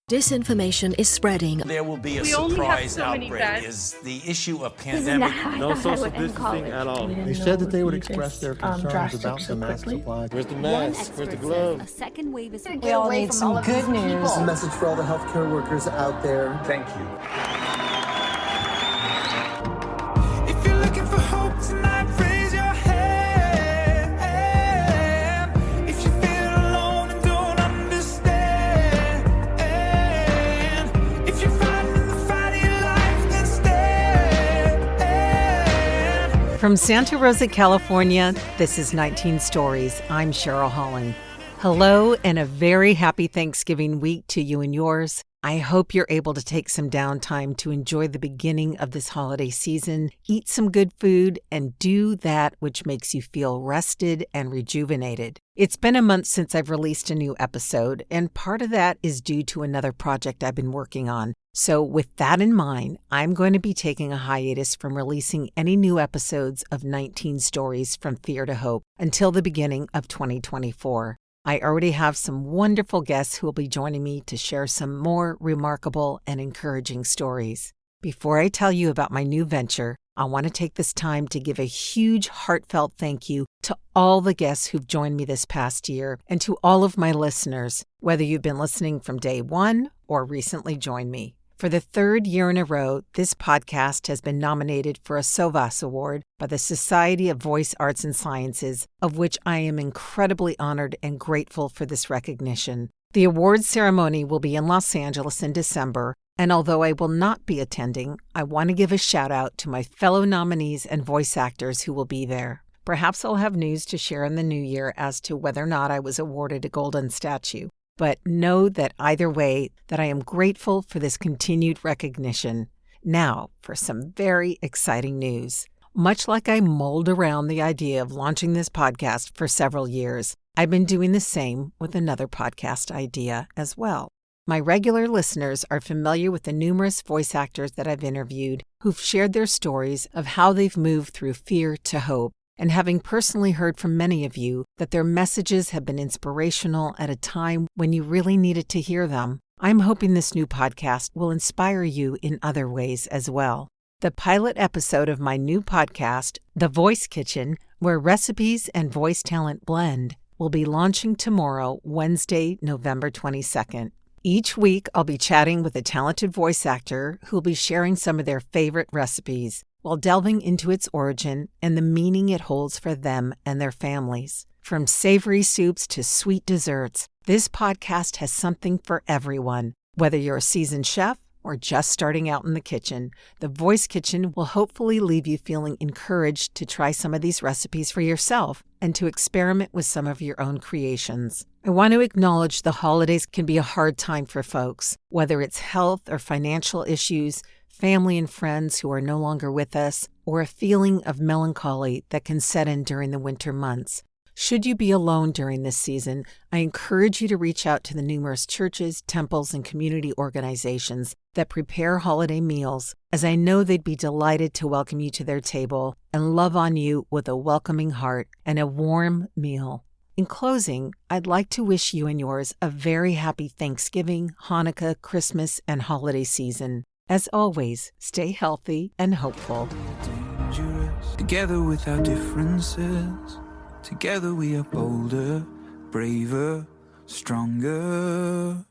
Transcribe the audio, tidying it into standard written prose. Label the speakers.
Speaker 1: Disinformation is spreading.
Speaker 2: There will be a surprise outbreak. Is the issue of pandemic.
Speaker 3: No social distancing at all.
Speaker 4: They said that they would express their concerns about the mask supply.
Speaker 3: Where's the mask? Where's the glove?
Speaker 5: A second wave is
Speaker 6: we all need some good news.
Speaker 4: A message for all the healthcare workers out there.
Speaker 2: Thank you.
Speaker 7: If you're looking for hope tonight, raise your hand. If you feel alone and don't understand, if you're fighting the fight of your life, then stand.
Speaker 8: From Santa Rosa, California, this is 19 Stories. I'm Cheryl Holling. Hello and a very happy Thanksgiving week to you and yours. I hope you're able to take some downtime to enjoy the beginning of this holiday season, eat some good food, and do that which makes you feel rested and rejuvenated. It's been a month since I've released a new episode, and part of that is due to another project I've been working on. So with that in mind, I'm going to be taking a hiatus from releasing any new episodes of 19 Stories from Fear to Hope until the beginning of 2024. I already have some wonderful guests who will be joining me to share some more remarkable and encouraging stories. Before I tell you about my new venture, I want to take this time to give a huge heartfelt thank you to all the guests who've joined me this past year and to all of my listeners, whether you've been listening from day one or recently joined me. For the third year in a row, this podcast has been nominated for a SOVAS Award by the Society of Voice Arts and Sciences, of which I am incredibly honored and grateful for this recognition. The awards ceremony will be in Los Angeles in December, and although I will not be attending, I want to give a shout out to my fellow nominees and voice actors who will be there. Perhaps I'll have news to share in the new year as to whether or not I was awarded a golden statue. But know that either way, that I am grateful for this continued recognition. Now, for some very exciting news. Much like I mulled around the idea of launching this podcast for several years, I've been doing the same with another podcast idea as well. My regular listeners are familiar with the numerous voice actors that I've interviewed who've shared their stories of how they've moved through fear to hope. And having personally heard from many of you that their messages have been inspirational at a time when you really needed to hear them, I'm hoping this new podcast will inspire you in other ways as well. The pilot episode of my new podcast, The Voice Kitchen, where recipes and voice talent blend, will be launching tomorrow, Wednesday, November 22nd. Each week, I'll be chatting with a talented voice actor who'll be sharing some of their favorite recipes, while delving into its origin and the meaning it holds for them and their families. From savory soups to sweet desserts, this podcast has something for everyone. Whether you're a seasoned chef or just starting out in the kitchen, the Voice Kitchen will hopefully leave you feeling encouraged to try some of these recipes for yourself and to experiment with some of your own creations. I want to acknowledge the holidays can be a hard time for folks, whether it's health or financial issues, family and friends who are no longer with us, or a feeling of melancholy that can set in during the winter months. Should you be alone during this season, I encourage you to reach out to the numerous churches, temples, and community organizations that prepare holiday meals, as I know they'd be delighted to welcome you to their table and love on you with a welcoming heart and a warm meal. In closing, I'd like to wish you and yours a very happy Thanksgiving, Hanukkah, Christmas, and holiday season. As always, stay healthy and hopeful.
Speaker 7: Together with our differences, together we are bolder, braver, stronger.